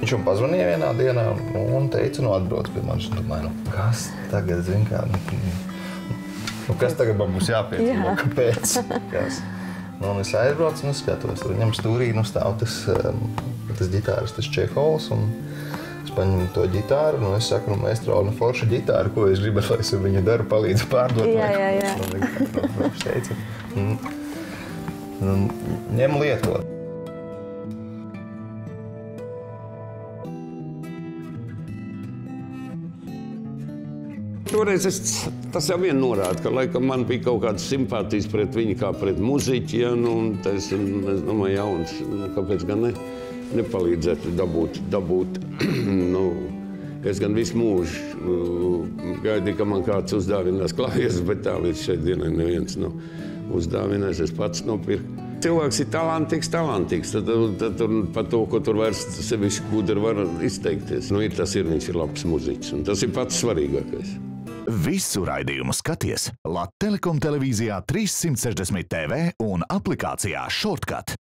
Viņš man pazvanīja vienā dienā un teica, atbrauc pie manis. Un domāju, kas tagad, zin kā, kas tagad man būs jāpiedzīvo, kāpēc? Un es aizbraucu un skatos, viņam stūrī stāv tas ģitāristis Čehovs. Es paņemu to ģitāru, un es saku, maestro, forša ģitāra, ko es gribu, lai es ar viņu daru, palīdzu pārdot. Jā. Viņš teica, ņem lietot. Toreiz tas jau vien norāda, ka laikam man bija kaut kādas simpātijas pret viņu kā pret muziķi, un es domāju, jauns, kāpēc gan nepalīdzēt dabūt. Es gan visu mūžu gaidīju, ka man kāds uzdāvinās klavieres, bet tā līdz šai dienai neviens nav uzdāvinājis, es pats nopirku. Cilvēks ir talantīgs, tad par to, ko tur vairs sevišķi gudri var izteikties. Viņš ir labs muziķis, un tas ir pats svarīgākais. Visu raidījumu skaties Latvijas Telekom televīzijā 360 TV un aplikācijā Shortcut.